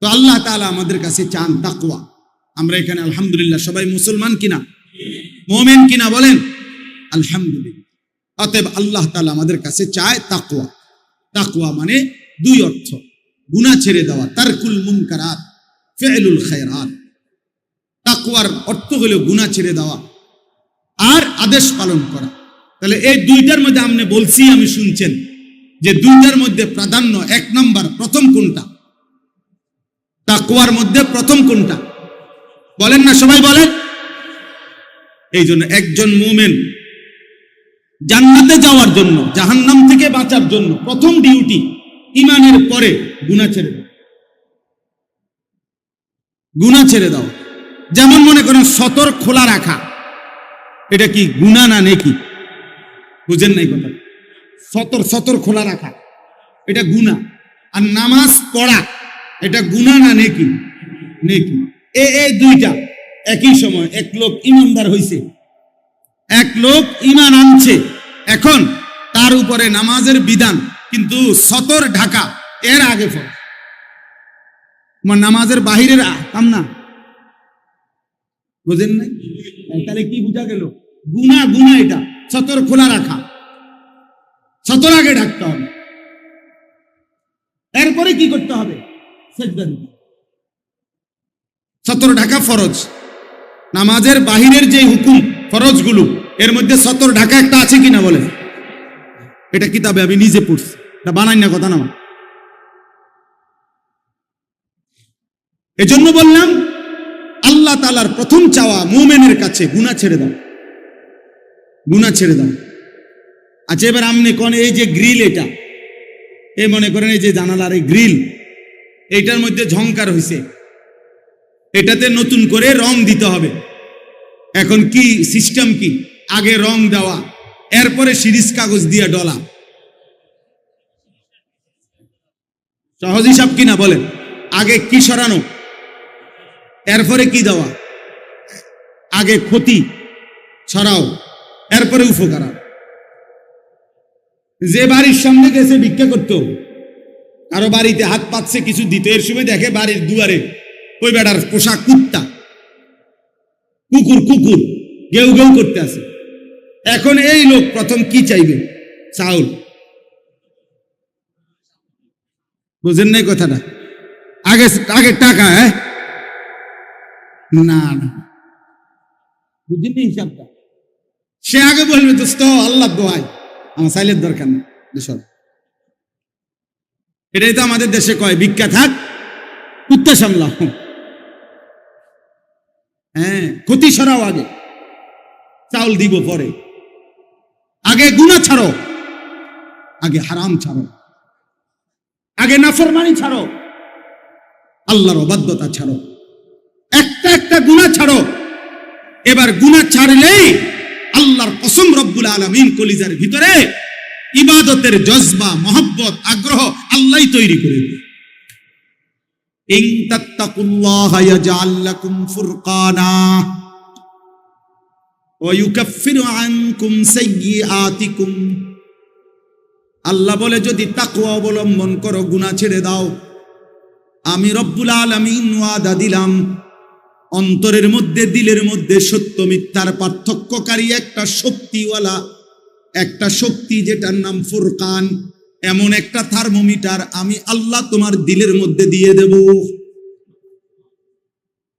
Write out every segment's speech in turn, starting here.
তো আল্লাহ তাআলা আমাদের কাছে চান তাকওয়া। আমরা এখানে আলহামদুলিল্লাহ সবাই মুসলমান কিনা, মুমিন কিনা বলেন? আলহামদুলিল্লাহ। অতএব আল্লাহ তাআলা আমাদের কাছে চায় তাকওয়া। তাকওয়া মানে দুই অর্থ, গুনাহ ছেড়ে দেওয়া, তারকুল মুনকারাত, ফি'লুল খায়রাত। তাকওয়ার অর্থ হলো গুনাহ ছেড়ে দেওয়া আর আদেশ পালন করা। তাহলে এই দুইটার মধ্যে আপনি বলছি, আমি শুনছেন যে দুইটার মধ্যে প্রাধান্য এক নাম্বার, প্রথম কোনটা? তাকওয়ার মধ্যে প্রথম কোনটা বলেন না, সবাই বলেন। এই জন্য একজন মুমিন জান্নাতে যাওয়ার জন্য, জাহান্নাম থেকে বাঁচার জন্য প্রথম ডিউটি ঈমানের পরে গুনাহ ছেড়ে দাও। গুনাহ ছেড়ে দাও। যেমন মনে করেন সতর খোলা রাখা, এটা কি গুনাহ না নেকি? বুঝেন নাই কথা? সতর খোলা রাখা এটা গুনাহ, আর নামাজ পড়া এটা গুনাহ না নেকি? নেকি। এই দুইটা একই সময়। এক লোক ঈমানদার হইছে, এক লোক ঈমান আনছে, এখন তার উপরে নামাজের বিধান, কিন্তু সতর ঢাকা এর আগে ফরজ। নামাজের বাহিরের কাম না, বুঝেন নাই? তাহলে কি বুঝা গেল? গুনাহ গুনাহ এটা, সতর খোলা রাখা, সতর আগে ঢাকতে হবে। এরপরে কি করতে হবে? সিজদা দিতে। সতর ঢাকা ফরজ। নামাজের বাহিরের যে হুকুম ফরজগুলো, এর মধ্যে সতর ঢাকা একটা আছে কিনা বলে? এটা কিতাবে আমি নিজে পড়ছি, এটা বানাই না কথা না। এজন্য বললাম আল্লাহ তাআলার প্রথম চাওয়া মুমিনের কাছে গুনাহ ছেড়ে দাও, গুনাহ ছেড়ে দাও। আচ্ছা, এবার আপনি কোন এই যে গ্রিল, এটা এই মনে করেন এই যে জানালার এই গ্রিল, এইটার মধ্যে ঝংকার হইছে, এটাতে নতুন করে রং দিতে হবে। এখন কি সিস্টেম কি? আগে রং দেওয়া, এরপরে সিরিজ কাগজ দিয়ে ডলা। সহজ হিসাব কিনা বলেন? আগে কি সরানো, এরপরে কি দেওয়া? আগে ক্ষতি ছড়াও, এরপরে উপকার। যে বাড়ির সামনে গেছে ভিক্ষা করতো, কারো বাড়িতে হাত পাচ্ছে কিছু দিতে, এর সময় দেখে বাড়ির দুয়ারে ওই বেটার পোশাক কুত্তা, কুকুর কুকুর গেউ গেউ করতে আছে। এখন এই লোক প্রথম কি চাইবে? চাউল। বুঝেন নাই কথাটা? আগে আগে টাকা। হ্যাঁ না না, বুঝেন নি হিসাবটা? সে আগে বলবে দোস্ত আল্লাহ দোয়াই, আমার চাইলের দরকার নেই। এটাই তো আমাদের দেশে কয়, ভিক্ষা থাক কুত্তা সামলা। হ্যাঁ, ক্ষতি সরাও আগে, চাউল দিব পরে। আগে গুনাহ ছাড়ো, আগে হারাম ছাড়ো, আগে নাফরমানি ছাড়ো, আল্লাহর অবাধ্যতা ছাড়ো, একটা একটা গুনাহ ছাড়ো। এবার গুনাহ ছাড়লেই আল্লাহর কসম রব্বুল আলামিন কলিজার ভিতরে ইবাদতের জজবা, মহব্বত, আগ্রহ আল্লাহই তৈরি করে দেয়। ইন তাত্তাকুল্লাহা ইয়াজআল লাকুম ফুরকানা ওয়া ইউকাফফিরু আনকুম সাইয়্যাতিকুম। আল্লাহ বলে যদি তাকওয়া অবলম্বন করো, গুনাহ ছেড়ে দাও, আমি রব্বুল আলামিন ওয়াদা দিলাম অন্তরের মধ্যে, দিলের মধ্যে সত্য মিথ্যার পার্থক্যকারী একটা শক্তিওয়ালা, একটা শক্তি যেটার নাম ফুরকান, এমন একটা থার্মোমিটার আমি আল্লাহ তোমার দিলের মধ্যে দিয়ে দেব।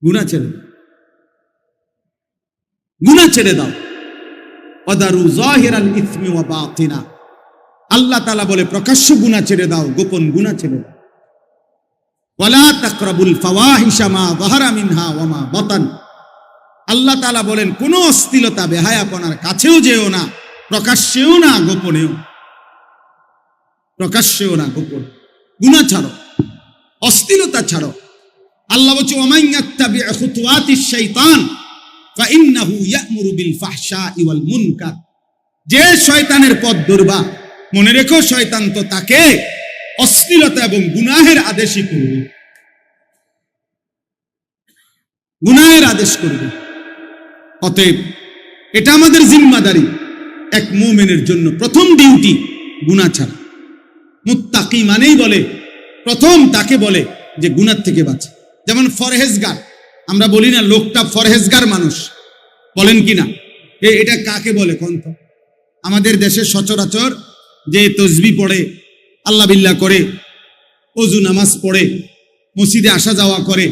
গুনাহ ছেড়ে, গুনাহ ছেড়ে দাও। ওয়াদারু যাহিরাল ইসমি ওয়া বাতিনা। আল্লাহ তাআলা বলে প্রকাশ্য গুনাহ ছেড়ে দাও, গোপন গুনাহ ছেড়ে দাও। ওয়ালা তাকরাবুল ফাওয়াহিশা মা যাহারা মিনহা ওয়া মা বাতান। আল্লাহ তাআলা বলেন কোন অশ্লীলতা, বেহায়াপনার কাছেও যেও না, প্রকাশ্যেও না, গোপনেও। প্রকাশ্যেও না, গোপন। গুনাহ ছাড়ো, অশ্লীলতা ছাড়ো। আল্লাহ বলছে ওয়ামান ইয়াত্তাবি খুতুওয়াতিশ শাইতান ফাইন্নাহু ইয়া'মুরু বিল ফাহশাই ওয়াল মুনকার। যে শয়তানের পথ ধরবা, মনে রেখো শয়তান তো তাকে অশ্লীলতা এবং গুনাহের আদেশই করবে, গুনাহের আদেশ করবে। অতএব এটা আমাদের জিম্মাদারি, এক মুমিনের জন্য প্রথম ডিউটি গুনাহ ছাড়া। মুত্তাকি মানেই বলে প্রথম তাকে বলে যে গুনার থেকে বাঁচে। যেমন ফরহেজগার, আমরা বলি না লোকটা ফরহেজগার মানুষ, বলেন কি না? এটা কাকে বলে কোন তো? আমাদের দেশে সচরাচর যে তসবি পড়ে, আল্লাহ বিল্লাহ করে, অজু নামাজ পড়ে, মসজিদে আসা যাওয়া করে,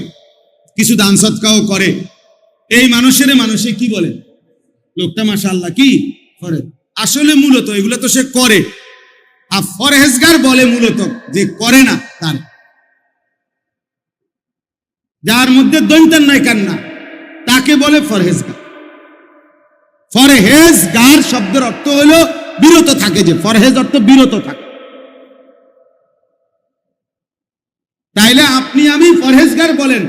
কিছু দান সৎকাও করে, এই মানুষে কি বলে? লোকটা মাশাআল্লাহ কি করে। আসলে মূলত এগুলো তো সে করে, আর ফরহেজগার বলে মূলত যে করে না, তার যার মধ্যে দৈন্তান নাই কান্না, তাকে বলে ফরহেজগার। ফরহেজগার শব্দের অর্থ হলো বিরত থাকে, যে ফরহেজ অর্থ বিরত থাকে। তাইলে আপনি আমি ফরহেজগার বলেন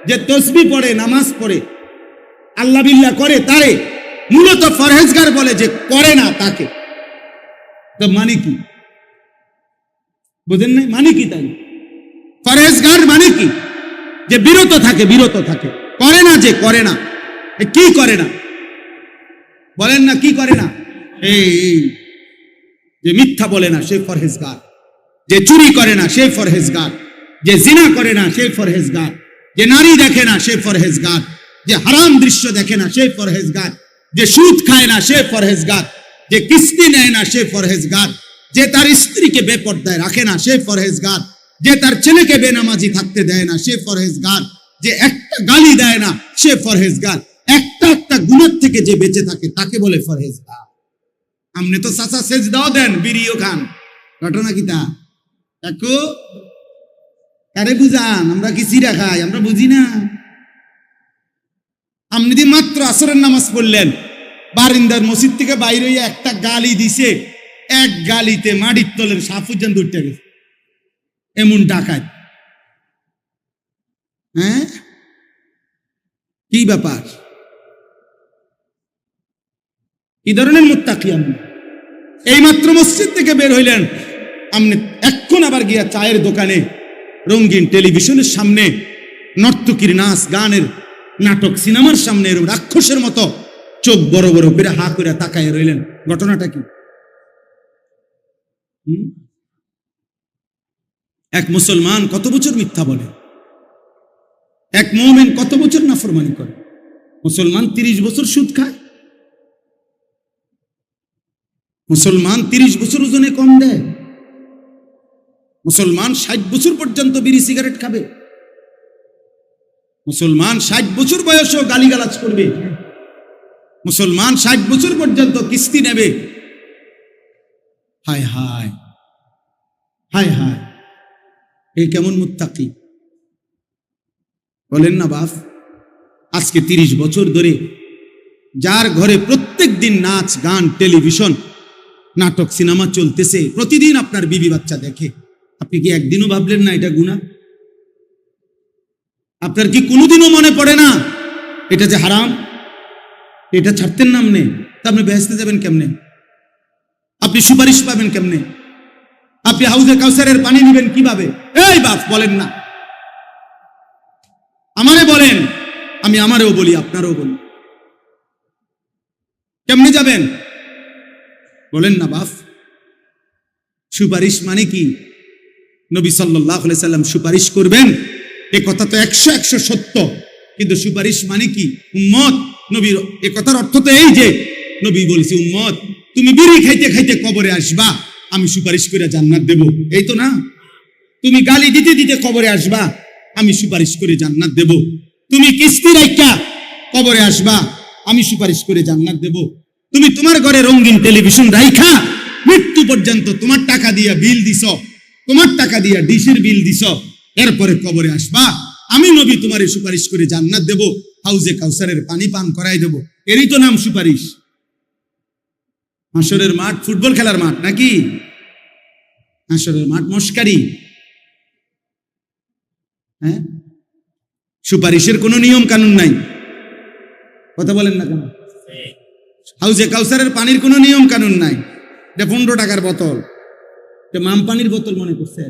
যে তসবি পড়ে, নামাজ পড়ে, আল্লাহ বিল্লাহ করে, তারে মূলত ফরহেজগার বলে যে করে না তাকে। তো মানে কি বুঝেন নাই? মানে কি? তাই ফরহেজগার মানে কি? যে বিরত থাকে, বিরত থাকে, করে না, যে করে না। কি করে না বলেন না? কি করে না? এই যে মিথ্যা বলে না সে ফরহেজগার, যে চুরি করে না সে ফরহেজগার, যে জিনা করে না সে ফরহেজগার, যে নারী দেখে না সে ফরহেজগার, যে হারাম দৃশ্য দেখে না সে ফরহেজগার, যে সুদ খায় না সে ফরহেজগার, যে কিস্তি নেয় না সে ফরহেজগার, যে তার স্ত্রীকে বেপর্দায় রাখে না সে ফরহেজগার, যে তার ছেলেকে বেনামাজি থাকতে দেয় না সে ফরহেজগার, যে একটা গালি দেয় না সে ফরহেজগার, একটা গুনাহ থেকে যে বেঁচে থাকে তাকে বলে ফরহেজগার। আমনে তো চাচা সেজদাও দেন, বিড়িও খান, ঘটনা কি তা? দেখো কারে বুঝান? আমরা কি চিরা খাই? আমরা বুঝি না। আপনি দি মাত্র আসরের নামাজ পড়লেন, বারিন্দার মসজিদ থেকে বাইরে হইয়া একটা গালি দিছে, এক গালিতে মাটির তলের সাফুজান দৌড়তে গেছে, এমন ডাকাত। হ্যাঁ, কি ব্যাপার? কি ধরনের মুত্তাকি আপনি? এই মাত্র মসজিদ থেকে বের হইলেন, আপনি এখন আবার গিয়া চায়ের দোকানে, রঙিন টেলিভিশনের সামনে, নর্তকীর নাচ গানের নাটক সিনেমার সামনে এরকম রাক্ষসের মতো চোখ বড় বড় করে হা করে তাকায় রইলেন। ঘটনাটা কি? এক মুসলমান কত বছর মিথ্যা বলে, এক মুমিন কত বছর নাফরমানি করে। মুসলমান 30 বছর সুদ খায়, মুসলমান 30 বছর ওজনে কম দেয়, মুসলমান 60 বছর পর্যন্ত বিড়ি সিগারেট খাবে, মুসলমান 60 বছর বয়সেও গালিগালাজ করবে, মুসলমান 60 বছর পর্যন্ত কিস্তি নেবে। হায় হায় হায় হায়, এই কেমন মুত্তাকি বলেন না বাপ? আজকে 30 বছর ধরে যার ঘরে প্রত্যেক দিন নাচ গান টেলিভিশন নাটক সিনেমা চলতেছে, প্রতিদিন আপনার বিবি বাচ্চা দেখে, আপনি কি একদিনও ভাবলেন না এটা গুনাহ? আপনার কি কোনোদিনও মনে পড়ে না এটা যে হারাম? এটা ছাড়তেন না আপনি? তা আপনি বেহেশতে যাবেন কেমনে? আপনি সুপারিশ পাবেন কেমনে? আপনি হাউজে কাউসারের পানি নেবেন কিভাবে? এই বাপ বলেন না, আমারে বলেন, আমি আমারও বলি, আপনারও বলি, কেমনে যাবেন বলেন না বাপ? সুপারিশ মানে কি? নবী সাল্লাল্লাহু আলাইহি সাল্লাম সুপারিশ করবেন, এ কথা তো 100 সত্য, কিন্তু সুপারিশ মানে কি? উম্মত, নবীর এ কথার অর্থ তো এই যে নবী বলেছে, উম্মত তুমি বিড়ি খাইতে খাইতে কবরে আসবা, আমি সুপারিশ করে জান্নাত দেব, এই তো না? তুমি গালি দিতে দিতে কবরে আসবা, আমি সুপারিশ করে জান্নাত দেব। তুমি কিস্তি রাইখা কবরে আসবা, আমি সুপারিশ করে জান্নাত দেব। তুমি তোমার ঘরে রঙিন টেলিভিশন রাইখা মৃত্যু পর্যন্ত তোমার টাকা দিয়া বিল দিছ, তোমার টাকা দিয়া ডিশের বিল দিছ, এরপরে কবরে আসবা, আমি নবী তোমারে সুপারিশ করে জান্নাত দেব, হাউজে কাউসারের পানি পান করাই দেব। এরই তো নাম সুপারিশ। হাসরের মাঠ ফুটবল খেলার মাঠ নাকি? হাসরের মাঠ মস্কারি। হ্যাঁ, সুপারিশের কোনো নিয়ম কানুন নাই, কথা বলেন না কেন? হাউজে কাউসারের পানির কোনো নিয়ম কানুন নাই, এটা 15 টাকার বোতল, এটা মাম পানির বোতল মনে করছে।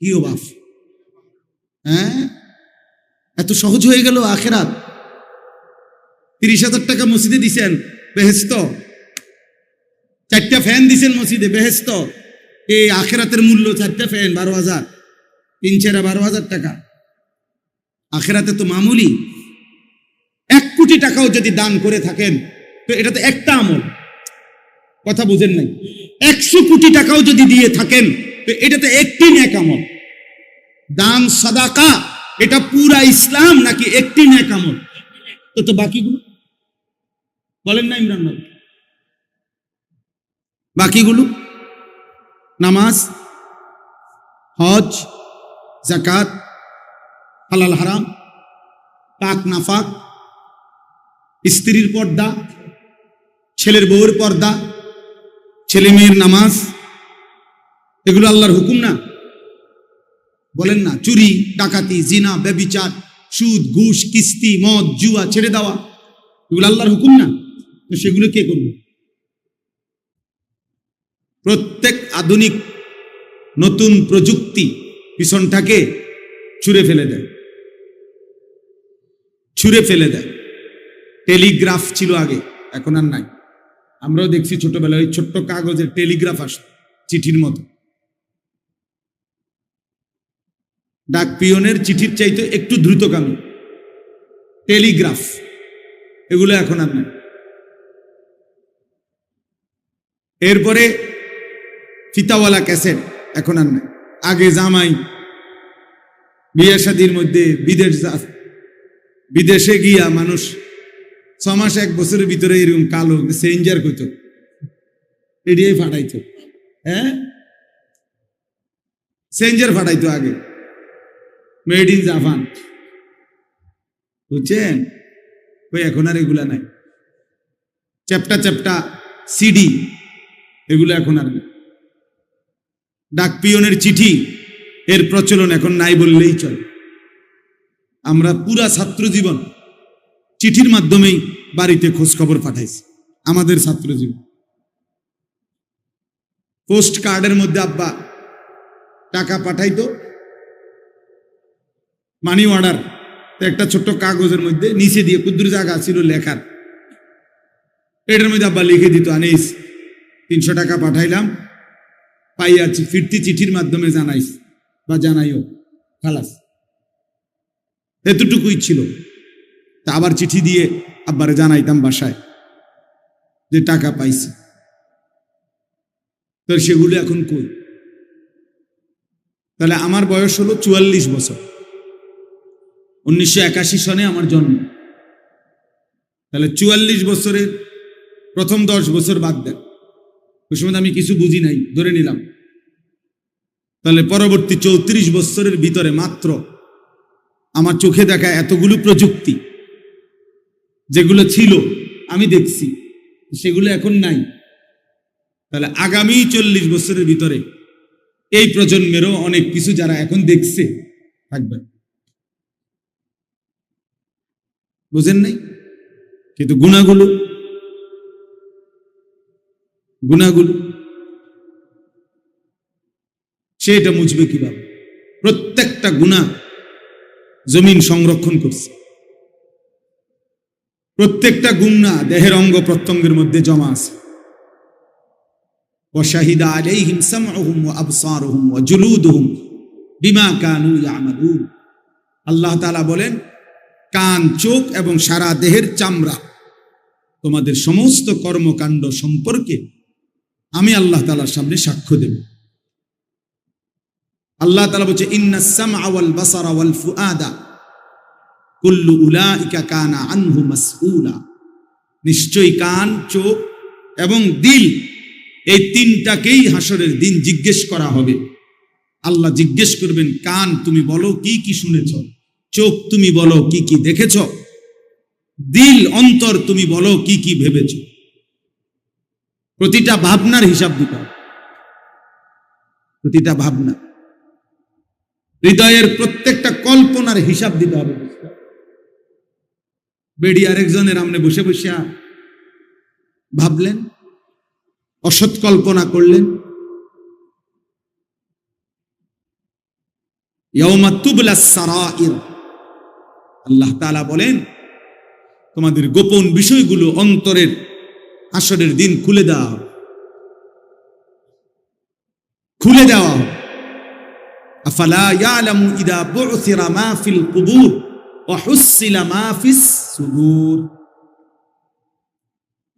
কি ও বাপ, হ্যাঁ, এত সহজ হয়ে গেল আখেরাত। 30,000 টাকা মসজিদে দিছেন, বেহেশত। 4টা ফ্যান দিছেন মসজিদে, বেহেশত। এই আখেরাতের মূল্য 4টা ফ্যান 12,000। 3-12,000 টাকা, আখেরাতে তো মামুলি। 1 কোটি টাকাও যদি দান করে থাকেন তো এটা তো একটা আমল, কথা বুঝেন নাই। 100 কোটি টাকাও যদি দিয়ে থাকেন তো এটা তো একটি নেক আমল। দান সাদাকা এটা পুরা ইসলাম নাকি একটি নেক আমল? তো বাকিগুলো বলেন না ইমরান ভাই, বাকিগুলো নামাজ, হজ, যাকাত, হালাল হারাম, পাক নাফাক, স্ত্রীর পর্দা, ছেলের বউয়ের পর্দা, ছেলে মেয়ের নামাজ, এগুলো আল্লাহর হুকুম না? বলেন না, চুরি, ডাকাতি, জিনা, ব্যভিচার, সুদ, ঘুষ, কিস্তি, মদ, জুয়া ছেড়ে দেওয়া, এগুলো আল্লাহর হুকুম না? তো সেগুলো কে করবে? প্রত্যেক আধুনিক নতুন প্রযুক্তি পিছনটাকে ছুঁড়ে ফেলে দেয়, ছুঁড়ে ফেলে দেয়। টেলিগ্রাফ ছিল আগে, এখন আর নাই। আমরাও দেখছি ছোটবেলায় ওই ছোট্ট কাগজের টেলিগ্রাফ আসতো, চিঠির মতো। ডাক পিয়নের চিঠির চাইতে একটু দ্রুতগামী টেলিগ্রাফ, এগুলো এখন আর নাই। এরপরে ফিতাওয়ালা ক্যাসেট, এখন আর নাই। আগে জামাই বিয়ে শাদির মধ্যে বিদেশে গিয়া মানুষ 6 মাস 1 বছরের ভিতরে এরকম কালো সেঞ্জার করত, এড়িয়ে ফাটাইতো। হ্যাঁ, সেঞ্জার ফাটাইতো আগে, মেড ইন জাপান, বুঝছেন? ওই এখন আর এগুলা নাই। চ্যাপ্টা চ্যাপ্টা সিডি, এগুলো এখন আর নেই। ডাক পিয়নের চিঠি এর প্রচলন এখন নাই বললেই চলে। আমরা পুরা ছাত্র জীবন চিঠির মাধ্যমেই বাড়িতে খোঁজ খবর পাঠাইছি। আমাদের ছাত্র জীবন পোস্ট কার্ডের মধ্যে আব্বা টাকা পাঠাইতো, মানি অর্ডার, একটা ছোট্ট কাগজের মধ্যে নিচে দিয়ে কুদ্দুর জায়গা ছিল লেখার, এটার মধ্যে আব্বা লিখে দিত, আনিস 300 টাকা পাঠাইলাম, পাইয়াছি, ফিরতি চিঠির মাধ্যমে জানাইস বা জানাইও, খালাস। এতটুকুই ছিল। তা আবার চিঠি দিয়ে আব্বারে জানাইতাম বাসায় যে টাকা পাইছি। তো সেগুলো এখন কই? তাহলে আমার বয়স হলো 44 বছর, 1981 সনে আমার জন্ম। তাহলে 44 বছরের প্রথম 10 বছর বাদ দেন, ওই সময় আমি কিছু বুঝি নাই, ধরে নিলাম। তাহলে পরবর্তী 34 বছরের ভিতরে মাত্র আমার চোখে দেখা এতগুলো প্রযুক্তি যেগুলো ছিল আমি দেখছি, সেগুলো এখন নাই। তাহলে আগামী 40 বছরের ভিতরে এই প্রজন্মেরও অনেক কিছু যারা এখন দেখছে থাকবে, বুঝেন নাই? কিন্তু গুণাগুলো সেটা মুছবে কিভাবে? প্রত্যেকটা গুনাহ জমিন সংরক্ষণ করছে, প্রত্যেকটা গুনাহ দেহের অঙ্গ প্রত্যঙ্গের মধ্যে জমা আছে। ওয়াশাহিদা আলাইহিম সামউহুম ওয়া আবসারুহুম ওয়া জুলুদুহুম বিমা কানু ইয়ামালুন। আল্লাহ তাআলা বলেন, কান, চোখ এবং সারা দেহের চামড়া তোমাদের সমস্ত কর্মকাণ্ড সম্পর্কে আমি আল্লাহ তাআলার সামনে সাক্ষ্য দেব। আল্লাহ তাআলা বলছে, ইন্নাস সামআ ওয়াল বাসারা ওয়াল ফুআদা কুল্লু উলাইকা কানা আনহু মাসউলা। নিশ্চয়ই কান, চোখ এবং দিল, এই তিনটাকেই হাসরের দিন জিজ্ঞেস করা হবে। আল্লাহ জিজ্ঞেস করবেন, কান তুমি বলো কি কি শুনেছ, চোখ তুমি বলো কি কি দেখেছ, দিল অন্তর তুমি বলো কি কি ভেবেছ। প্রতিটা ভাবনার হিসাব দিতে হবে, প্রতিটা ভাবনা, হৃদয়ের প্রত্যেকটা কল্পনার হিসাব দিতে হবে। বেডি আরেকজনের সামনে বসে বসে ভাবলেন, অসৎ কল্পনা করলেন। ইয়াউমা তুবলাস সারাইর, আল্লাহ তাআলা বলেন, তোমাদের গোপন বিষয়গুলো অন্তরের হাসরের দিন খুলে দেওয়া হবে, খুলে দেওয়া হবে। আফালা ইয়ালামু ইদা বু'সিরা মা ফিল কুবুর ওয়া হুসিলা মা ফিস সুদূর।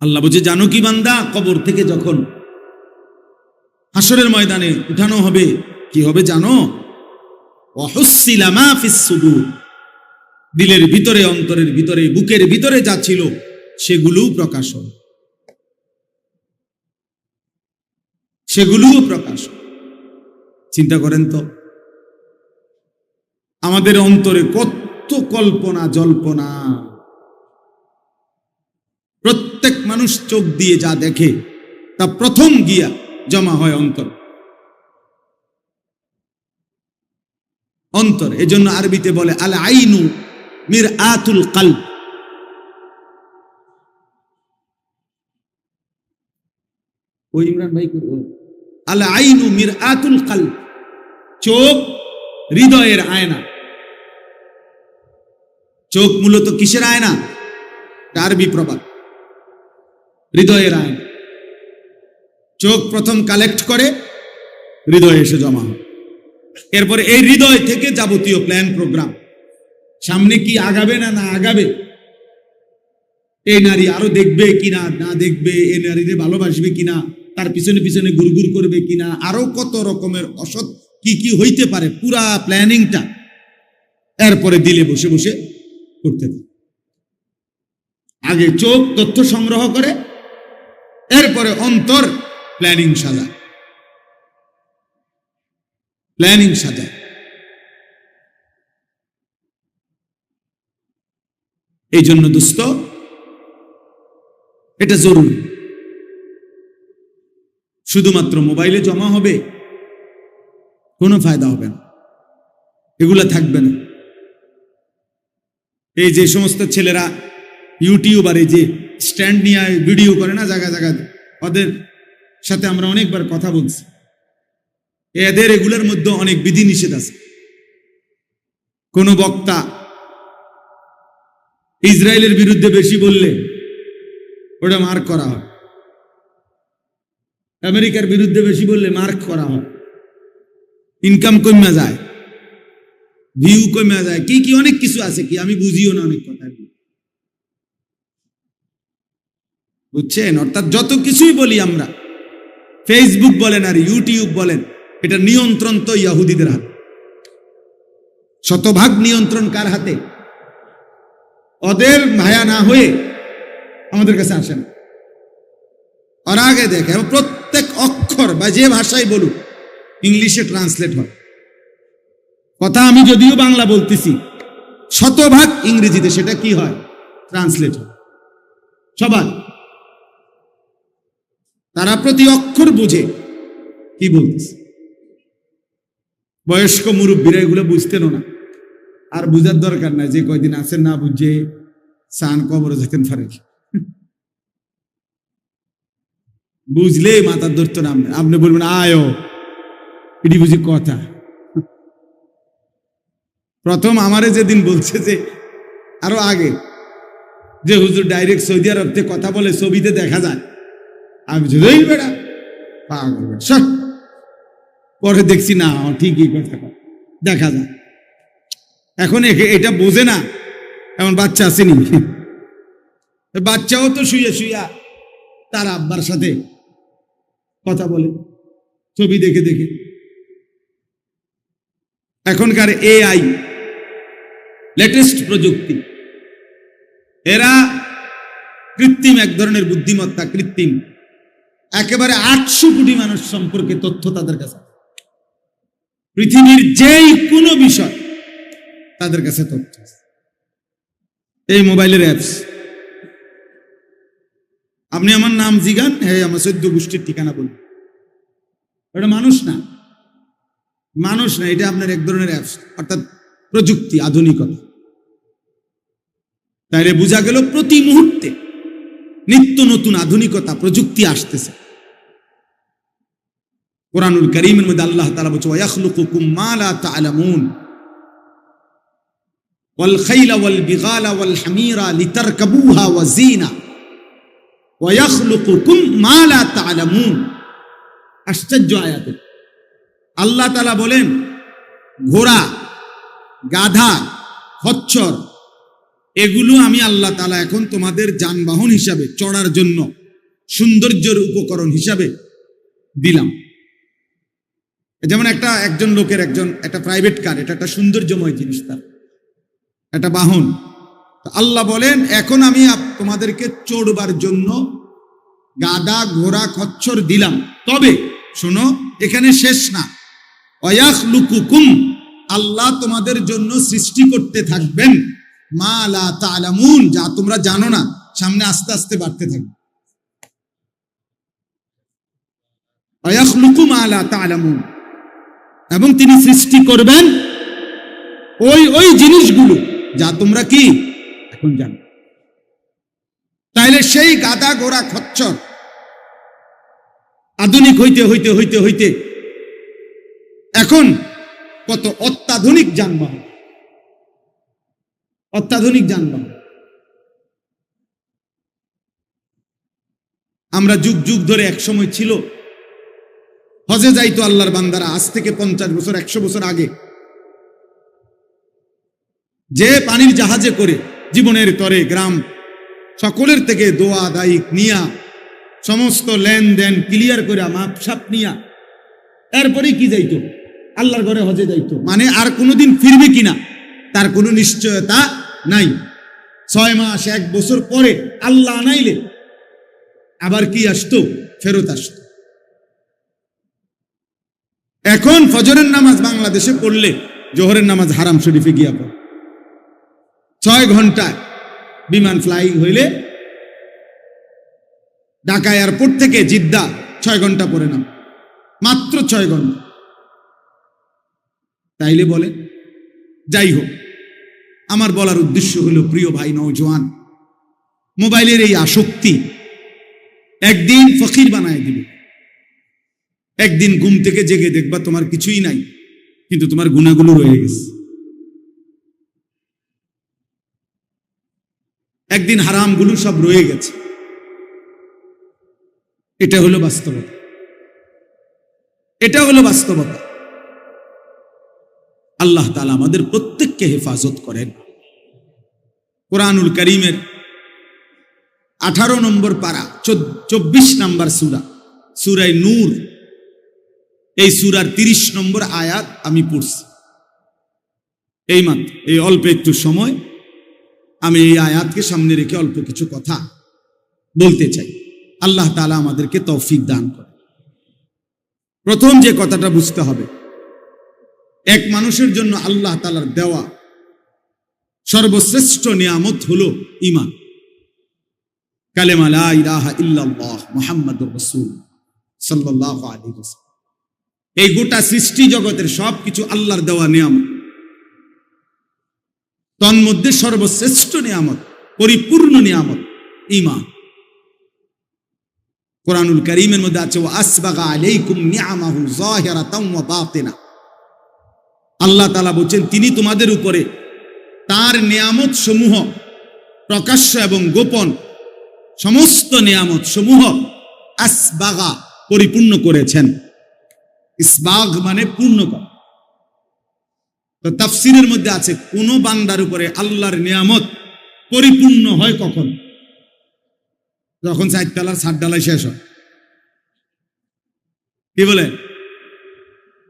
আল্লাহ বলছে, জানো কি বান্দা, কবর থেকে যখন হাসরের ময়দানে উঠানো হবে, কি হবে জানো? ওয়া হুসিলা মা ফিস সুদূর, দিলের ভিতরে, অন্তরের ভিতরে, বুকের ভিতরে যা ছিল সেগুলোও প্রকাশ হবে, সেগুলোও প্রকাশ হবে। চিন্তা করেন তো, আমাদের অন্তরে কত কল্পনা জল্পনা। প্রত্যেক মানুষ চোখ দিয়ে যা দেখে তা প্রথম গিয়া জমা হয় অন্তর। অন্তর, এজন্য আরবিতে বলে আল আইনু মিরআতুল কলব। ও ইমরান ভাই, আল আইনু মিরআতুল কলব, চোখ হৃদয়ের আয়না। চোখ মূলত কিসের আয়না? আরবি প্রবাদ, হৃদয়ের আয়না। চোখ প্রথম কালেক্ট করে, হৃদয়ে এসে জমা হয়। এরপরে এই হৃদয় থেকে যাবতীয় প্ল্যান প্রোগ্রাম, সামনে কি আগাবে না না আগাবে, এই নারী আরো দেখবে কিনা না দেখবে, এই নারীরে ভালোবাসবে কিনা, তার পিছনে পিছনে গুড়গুড় করবে কিনা, আরো কত রকমের অসৎ কি কি হইতে পারে, পুরা প্ল্যানিংটা এরপরে দিলে বসে বসে করতে থাকে। আগে চোখ তথ্য সংগ্রহ করে, এরপরে অন্তর প্ল্যানিং সাজায়, প্ল্যানিং সাজায়। এই জন্য দোস্ত, এটা জরুরি। শুধুমাত্র মোবাইলে জমা হবে, কোনো ফায়দা হবে না, এগুলা থাকবে না। এই যে সমস্ত ছেলেরা ইউটিউবার, এই যে স্ট্যান্ড নিয়ে ভিডিও করে না জায়গা জায়গায়, ওদের সাথে আমরা অনেকবার কথা বলছি। এদের এগুলোর মধ্যে অনেক বিধি নিষেধ আছে। কোন বক্তা ইসরায়েলের বিরুদ্ধে বেশি বললে ওটা মার্ক করা হয়, আমেরিকার বিরুদ্ধে বেশি বললে মার্ক করা হয়, ইনকাম কমে যায়, ভিউ কমে যায়, কি কি অনেক কিছু আছে, কি আমি বুঝিও না অনেক কথা, বুঝছেন? অর্থাৎ যত কিছুই বলি আমরা, ফেসবুক বলেন আর ইউটিউব বলেন, এটা নিয়ন্ত্রণ তো ইহুদিদের হাতে। শতভাগ নিয়ন্ত্রণ কার হাতে? ওদের ভায়া না হয়ে আমাদের কাছে আসেন, ওরা আগে দেখে। প্রত্যেক অক্ষর বা যে ভাষায় বলুক ইংলিশে ট্রান্সলেট হয়। কথা আমি যদিও বাংলা বলতেছি, শতভাগ ইংরেজিতে সেটা কি হয়? ট্রান্সলেট হয়। সবার, তারা প্রতি অক্ষর বুঝে কি বলতেছে। বয়স্ক মুরব্বীরা এগুলো বুঝতেন না, আর বুঝার দরকার নাই। যে কয়দিন আছেন না বুঝে সান কবরে যেতেন পারেন, বুঝলে মাথার ধরতো না। আপনি বলবেন আয়ো, এটি বুঝি কথা। প্রথম আমারে যেদিন বলছে যে আরো আগে, যে হুজুর ডাইরেক্ট সৌদি আরব থেকে কথা বলে, ছবিতে দেখা যায়, আমি বেড়া পাগল বেড়া। পরে দেখছি না, ঠিকই কথা দেখা যায়। এখন এটা বোঝে না, এমন বাচ্চা আসেনি, বাচ্চাও তো শুয়ে শুয়া তার আব্বার সাথে কথা বলে ছবি দেখে দেখে। এখনকার AI, লেটেস্ট প্রযুক্তি, এরা কৃত্রিম এক ধরনের বুদ্ধিমত্তা, কৃত্রিম একেবারে 800 কোটি মানুষ সম্পর্কে তথ্য তাদের কাছে, পৃথিবীর যেই কোনো বিষয় তাদের কাছে তথ্য। এই মোবাইলের অ্যাপস, আপনি আমার নাম জিগান, হ্যাঁ আমার 14 গোষ্ঠীর ঠিকানা বলুন। এটা মানুষ না, মানুষ না, এটা আপনার এক ধরনের অ্যাপস, অর্থাৎ প্রযুক্তি, আধুনিকতা। তাইলে বোঝা গেল প্রতি মুহূর্তে নিত্য নতুন আধুনিকতা, প্রযুক্তি আসতেছে। কুরআনুল কারীমের মধ্যে আল্লাহ তাআলা বলছে, ওয়া ইয়াখলুকুকুম মা লা তা'লামুন ওয়াল খাইলা ওয়াল বিগালা ওয়াল হামিরা লিতারকাবুহা ওয়া যিনা ওয়া ইয়াখলুকুকুম মা লা তা'লামুন। আশ্চর্য আয়াত। আল্লাহ তাআলা বলেন, ঘোড়া, গাধা, খচ্চর, এগুলো আমি আল্লাহ তাআলা এখন তোমাদের যানবাহন হিসাবে, চড়ার জন্য সৌন্দর্যের উপকরণ হিসাবে দিলাম। যেমন একজন লোকের একটা প্রাইভেট কার, এটা একটা সৌন্দর্যময় জিনিস, তার একটা বাহন। আল্লাহ বলেন এখন আমি তোমাদেরকে চড়বার জন্য গাধা, ঘোড়া, খচ্চর দিলাম। তবে শোনো, এখানে শেষ না। ওয়ায়াখলুকুকুম, আল্লাহ তোমাদের জন্য সৃষ্টি করতে থাকবেন মা লা তা'লামুন, যা তোমরা জানো না। সামনে আস্তে আস্তে বাড়তে থাকবে। ওয়ায়াখলুকু মা লা তা'লামুন, এবং তিনি সৃষ্টি করবেন ওই জিনিসগুলো যা তোমরা কি এখন জানো। তাইলে সেই গাধা, ঘোড়া, খচ্চর আধুনিক হইতে হইতে হইতে হইতে এখন কত অত্যাধুনিক যানবাহন, অত্যাধুনিক যানবাহন। আমরা যুগ যুগ ধরে, এক সময় ছিল হজে যাইতো আল্লাহর বান্দারা, আজ থেকে 50 বছর 100 বছর আগে, যে পানির জাহাজে করে জীবনের তরে গ্রাম সকলের থেকে দোয়া দায়িক নিয়া, সমস্ত লেনদেন ক্লিয়ার করে, মাপসাপ নিয়া, এরপরেই কি যাইতো আল্লাহর ঘরে হজে যাইতো। মানে আর কোনোদিন ফিরবে কিনা তার কোনো নিশ্চয়তা নাই। 6 মাস 1 বছর পরে আল্লাহ আনাইলে আবার কি আসতো, ফেরত আসতো। এখন ফজরের নামাজ বাংলাদেশে পড়লে জোহরের নামাজ হারাম শরীফে গিয়া পড়ে। 6 ঘন্টায় বিমান ফ্লাইং হইলে ঢাকা এয়ারপোর্ট থেকে জিদ্দা 6 ঘন্টা পরে নাম, মাত্র 6 ঘন্টা। তাইলে বলে, যাই হোক, আমার বলার উদ্দেশ্য হলো, প্রিয় ভাই নওজোয়ান, মোবাইলের এই আসক্তি একদিন ফকির বানায় দিবে। একদিন ঘুম থেকে জেগে দেখবা তোমার কিছুই নাই, কিন্তু তোমার গুনাহগুলো রয়ে গেছে। একদিন হারামগুলো সব রয়ে গেছে। এটা হলো বাস্তবতা, এটা হলো বাস্তবতা। আল্লাহ তাআলা আমাদের প্রত্যেককে হেফাজত করেন। কোরআনুল কারীমের 18 নম্বর পারা, 24 নম্বর সূরা, সূরা নূর, এই সূরার 30 নম্বর আয়াত আমি পড়ছি এইমাত্র। এই অল্প একটু সময় আমি এই আয়াতকে সামনে রেখে অল্প কিছু কথা বলতে চাই। আল্লাহ তাআলা আমাদেরকে তৌফিক দান করে। প্রথম যে কথাটা বুঝতে হবে, এক মানুষের জন্য আল্লাহ তাআলার দেওয়া সর্বশ্রেষ্ঠ নিয়ামত হলো ঈমান, কালেমা লা ইলাহা ইল্লাল্লাহ মুহাম্মাদুর রাসূল সাল্লাল্লাহু আলাইহি ওয়াসাল্লাম। এই গোটা সৃষ্টি জগতের সবকিছু আল্লাহর দেওয়া নিয়ামত, তন্মধ্যে সর্বশ্রেষ্ঠ নিয়ামত, পরিপূর্ণ নিয়ামত ঈমান। কোরআনুল কারীমের মধ্যে আছে, ওয়া আসবাগা আলাইকুম নিআমাহু যাহিরাতাও ওয়া বাতিনা। আল্লাহ তাআলা বলেন, তিনি তোমাদের উপরে তার নিয়ামত সমূহ প্রকাশ্য এবং গোপন সমস্ত নিয়ামত সমূহ আসবাগা পরিপূর্ণ করেছেন। ইসবাগ মানে পূর্ণ করা। তো তাফসীরের মধ্যে আছে, কোন বান্দার উপরে আল্লাহর নিয়ামত পরিপূর্ণ হয় কখন? যখন 4 তলার ছাদ ঢালাই শেষ হয়। কি বলে,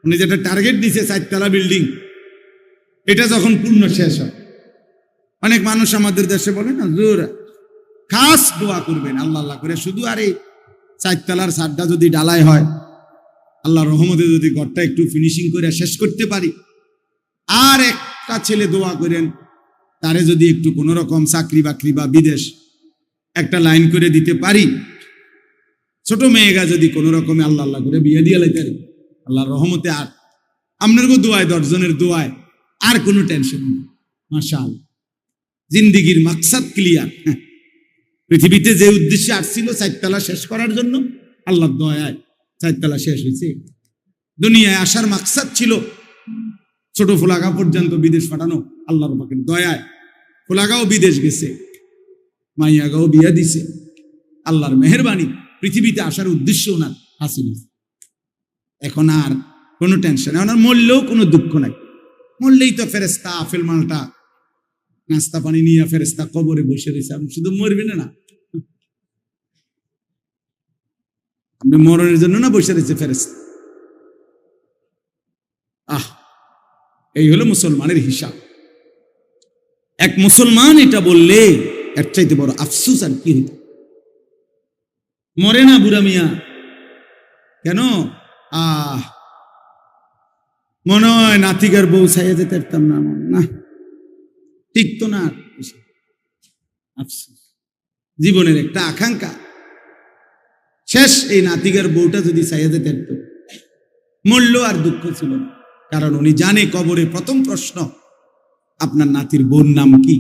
উনি যেটা টার্গেট দিছে 4 তলা বিল্ডিং, এটা যখন পূর্ণ শেষ হয়। অনেক মানুষ আমাদের দেশে বলে না, জোর খাস দোয়া করবেন আল্লাহ আল্লাহ করে, শুধু আর এই 4 তলার ছাদটা যদি ঢালাই হয়, আল্লাহর রহমতে যদি ঘরটা একটু ফিনিশিং করে শেষ করতে পারি, আর একটা ছেলে দোয়া করেন, তারে যদি একটু কোনো রকম চাকরি বাকরি বা বিদেশ একটা লাইন করে দিতে পারি, ছোট মেয়েগা যদি কোনো রকমে আল্লাহ আল্লাহ করে বিয়ে দিয়ে লাইতে পারি, আল্লাহর রহমতে আর আপনার দোয়ায়, 10 জনের দোয়ায় আর কোনো টেনশন নেই। মাশাআল্লাহ, জিন্দিগির মাকসাদ ক্লিয়ার। পৃথিবীতে যে উদ্দেশ্যে আসছিল 4 তলা শেষ করার জন্য, আল্লাহর দয়ায় 4 তলা শেষ হয়েছে। দুনিয়ায় আসার মাকসাদ ছিল ছোট ফুলাগা পর্যন্ত বিদেশ পাঠানো, আল্লাহর পাকের দয়ায় ফুলাগাও বিদেশ গেছে, মাইয়াগাও বিয়া দিছে। আল্লাহর মেহেরবানি, পৃথিবীতে আসার উদ্দেশ্য ওনার হাসিল হয়েছে। এখন আর কোনো টেনশন, এখন আর মরলেও কোনো দুঃখ নাই। মরলেই তো ফেরেস্তা আফেল মালটা নাস্তা পানি নিয়ে ফেরেস্তা কবরে বসে রয়েছে, আপনি শুধু মরবেন না, আপনি মরণের জন্য না বসে রয়েছে ফেরেস্তা। এই হলো মুসলমানের হিসাব। এক মুসলমান এটা বললে এর চাইতে বড় আফসোস আর কি হইত। মরে না বুড়া মিয়া, কেন? মনে হয় নাতিকার বউ ছাইয়া যেতে পারতাম না, না ঠিক তো না। আফসোস, জীবনের একটা আকাঙ্ক্ষা শেষ। এই নাতিকার বউটা যদি ছাইয়া যেতে পারত, মরল আর দুঃখ ছিল না, কারণ উনি জানে কবরে প্রথম প্রশ্ন আপনার নাতির বোন নাম কি।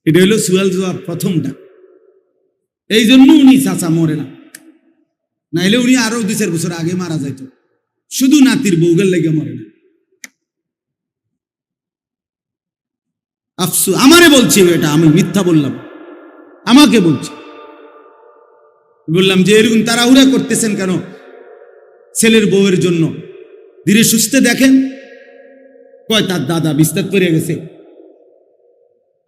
এটা হলো সুয়াল জবাব প্রথমটা। এই জন্য উনি চাচা মরে না, নাইলে উনি আরো 2-4 বছর আগে মারা যাইত। শুধু নাতির বউগের লেগে মরে না। আফসোস, আমারে বলছি এটা, আমি মিথ্যা বললাম, আমাকে বলছি। বললাম যে এরকম তাড়াহুড়া করতেছেন কেন ছেলের বউয়ের জন্য? ধীরে সুস্থে দেখেন। কয় তার দাদা বিস্তার করে গেছে,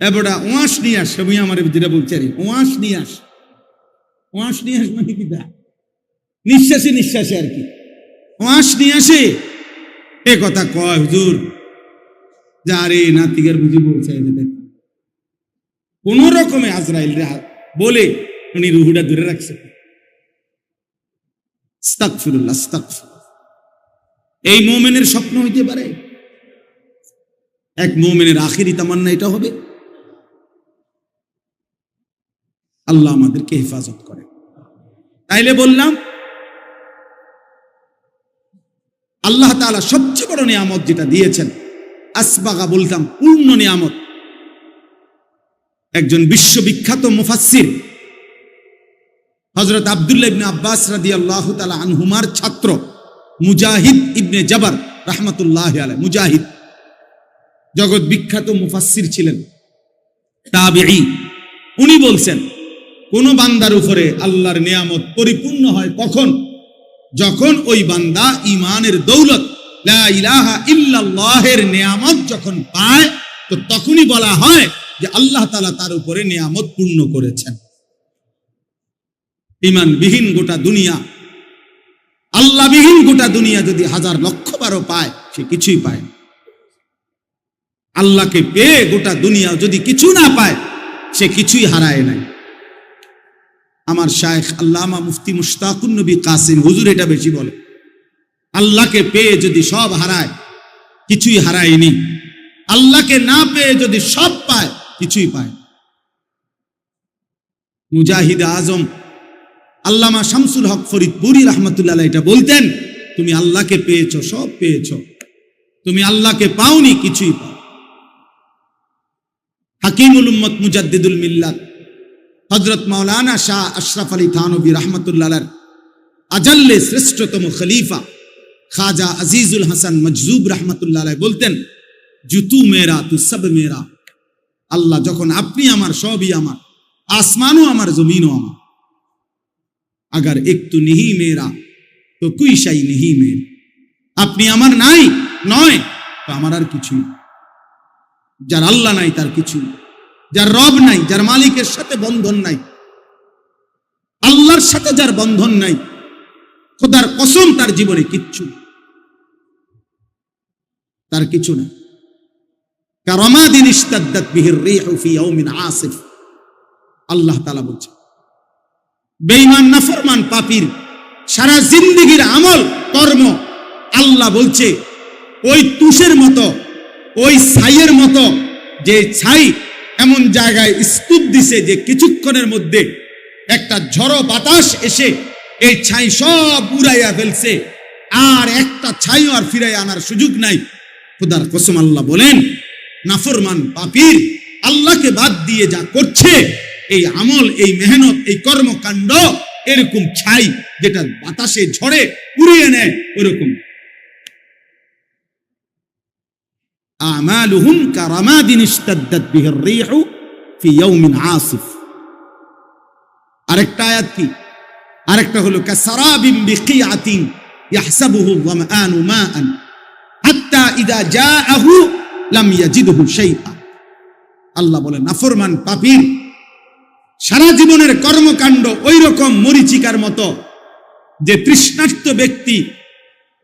এবারটা ওয়াশ নিয়ে আস। আমি আমার যেটা বলছি আর ওয়াশ নিয়ে আস, ওয়াশ নিয়ে আস মানে কি? নিঃশ্বাসে নিঃশ্বাসে আর কি ওয়াশ নিয়ে আসে। এ কথা কয় হুজুর, যা রে নাতিকার বুঝি বলছে, কোন রকমে আজরাইল বলে উনি রুহুটা ধরে রাখছে। আস্তাগফিরুল্লাহ, আস্তাগফিরুল্লাহ। এই মুমিনের স্বপ্ন হইতে পারে? এক মুমিনের আখিরি তামান্না এটা হবে। আল্লাহ আমাদেরকে হেফাজত করে। তাইলে বললাম আল্লাহ তাআলা সবচেয়ে বড় নিয়ামত যেটা দিয়েছেন, আসবাগা বলতাম পূর্ণ নিয়ামত। একজন বিশ্ববিখ্যাত মুফাসসির হযরত আব্দুল্লাহ ইবনে আব্বাস রাদিয়াল্লাহু তাআলা আনহুমার ছাত্র মুজাহিদ ইবনে জবর রাহমাতুল্লাহি আলাইহি, মুজাহিদ জগৎ বিখ্যাত মুফাসসির ছিলেন, তাবিঈ। উনি বলছেন কোন বান্দার উপরে আল্লাহর নিয়ামত পরিপূর্ণ হয় কখন? যখন ওই বান্দা ঈমানের দৌলত লা ইলাহা ইল্লাল্লাহের নিয়ামত যখন পায়, তো তখনই বলা হয় যে আল্লাহ তাআলা তার উপরে নিয়ামত পূর্ণ করেছেন। ঈমানবিহীন গোটা দুনিয়া, আল্লাহবিহীন গোটা দুনিয়া যদি 1000 লক্ষ বারও পায়, সে কিছুই পায় না। আল্লাহকে পেয়ে গোটা দুনিয়া যদি কিছু না পায়, সে কিছুই হারায় নাই। আমার শায়েখ আল্লামা মুফতি মুশতাকুন নবী কাসিম হুজুর এটা বেশি বলে, আল্লাহকে পেয়ে যদি সব হারায়, কিছুই হারায়নি। আল্লাহকে না পেয়ে যদি সব পায়, কিছুই পায়। মুজাহিদ আজম আল্লামা শামসুল হক ফরিদপুরি রাহমাতুল্লাহ আলাইহি এটা বলতেন, তুমি আল্লাহকে পেয়েছো, সব পেয়েছো। তুমি আল্লাহকে পাওনি, কিছুই পাও। হাকিমুল উম্মত মুজাদ্দিদুল মিল্লাত হযরত মাওলানা শাহ আশরাফ আলী থানভী রাহমাতুল্লাহ আলাইহি আজাল্লে শ্রেষ্ঠতম খলিফা খাজা আজিজুল হাসান মজজুব রাহমাতুল্লাহ আলাইহি বলতেন, জুতু মেরা তু সব মেরা। আল্লাহ যখন আপনি আমার, সবই আমার, আসমানও আমার, জমিনও আমার। আগার একটু নেহি মেরা তো কুই শাই নেহি মেরা। আপনি আমার নাই নয় তো আমার আর কিছুই। যার আল্লাহ নাই তার কিছুই, যার রব নাই, যার মালিকের সাথে বন্ধন নাই, আল্লাহর সাথে যার বন্ধন নাই, খোদার কসম তার জীবনে কিচ্ছু, তার কিছু না। কারামাদিন ইশতাদ্দাত বিহির রিহু ফি ইয়াউমিন আসিফ। আল্লাহ তাআলা বলছেন, বেঈমান নাফরমান পাপীর সারা জিন্দেগীর আমল কর্ম আল্লাহ বলছে ওই তুষের মতো, ওই ছাইয়ের মতো, যে ছাই এমন জায়গায় স্তূপ দিছে যে কিছুক্ষণের মধ্যে একটা ঝড়ো বাতাস এসে এই ছাই সব উড়াইয়া ফেলছে, আর একটা ছাইও আর ফিরাইয়া আনার সুযোগ নাই। খোদার কসম আল্লাহ বলেন, নাফরমান পাপীর আল্লাহকে বাদ দিয়ে যা করছে, এই আমল, এই মেহনত, এই কর্মকাণ্ড এরকম ছাই যেটা বাতাসে ঝড়ে উড়িয়ে নেয় ওরকম। আমালুহুম কারামাদিন ইশতাদ্দাত বিহির রিহু ফি ইয়াউমিন আসিফ। আরেকটা আয়াত কি? আরেকটা হলো কাসারাবিন বিকিয়াতিন ইয়াহসাবুহু যামআনু মাআন হাত্তা ইযা জাআহু লাম ইয়াজিদহু শাইআ। আল্লাহ বলেন নাফরমান পাপীর সারা জীবনের কর্মকাণ্ড ওই রকম মরিচিকার মতো, যে তৃষ্ণার্ত ব্যক্তি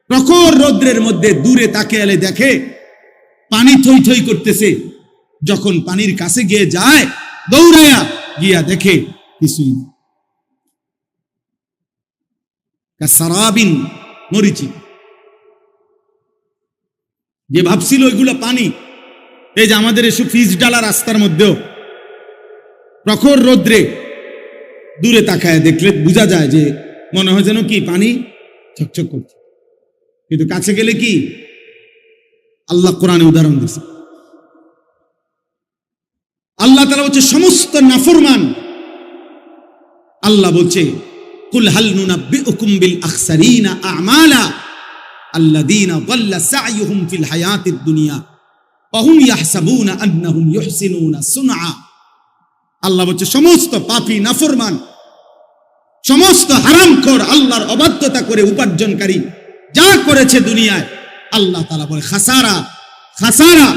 প্রখর রৌদ্রের মধ্যে দূরে তাকিয়ে দেখে পানি থই থই করতেছে, যখন পানির কাছে গিয়ে যায় দৌড়ায়া গিয়া দেখে কিছুই না। কাসারাবিন মরিচি, যে ভাবছিল ওইগুলো পানি। এই যে আমাদের এসব ফিজ ডালা রাস্তার মধ্যেও প্রখর রৌদ্রে দূরে তাকায় দেখলে বোঝা যায় যে মনে হয় যেন কি পানি চকচক করছে, কিন্তু কাছে গেলে কি, আল্লাহ কোরআনে উদাহরণ দিয়েছে। আল্লাহ তাআলা বলছে সমস্ত নাফরমান, আল্লাহ বলছে কুল হাল নুনাব্বিউকুম বিল আখসারিনা আমালা আল্লাযীনা যাল্লা সা'য়ুহুম ফিল হায়াতিদ দুনিয়া ওয়া হুম ইয়াহসাবুনা আন্নাহুম ইউহসিনুনা সুনআ। আল্লাহ বলছে সমস্ত পাপী নাফরমান, সমস্ত হারামখোর, আল্লাহর অবাধ্যতা করে উপার্জনকারী যা করেছে দুনিয়ায়, আল্লাহ তাআলা বলে খাসারা খাসারা,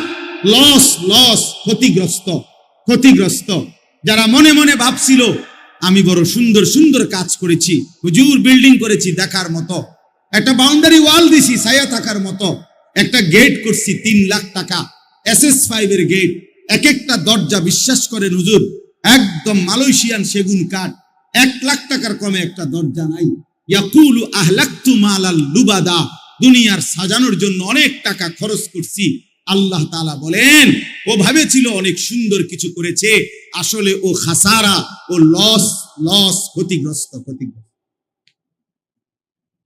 লস লস, ক্ষতিগ্রস্ত ক্ষতিগ্রস্ত। যারা মনে মনে ভাবছিল আমি বড় সুন্দর সুন্দর কাজ করেছি, হুজুর বিল্ডিং করেছি দেখার মতো, একটা বাউন্ডারি ওয়াল দিছি ছায়া থাকার মতো, একটা গেট করছি 3 লাখ টাকা SS5 এর গেট, এক একটা দরজা বিশ্বাস করেন হুজুর একদম মালয়েশিয়ান সেগুন কাঠ, 1 লাখ টাকার কমে একটা দরজা নাই। ইয়াকুলু আহলাকতু মালাল লুবাদা, দুনিয়ার সাজানোর জন্য অনেক টাকা খরচ করছি। আল্লাহ তাআলা বলেন ও ভাবেছিল অনেক সুন্দর কিছু করেছে, আসলে ও খাসারা, ও লস লস, ক্ষতিগ্রস্ত ক্ষতিগ্রস্ত।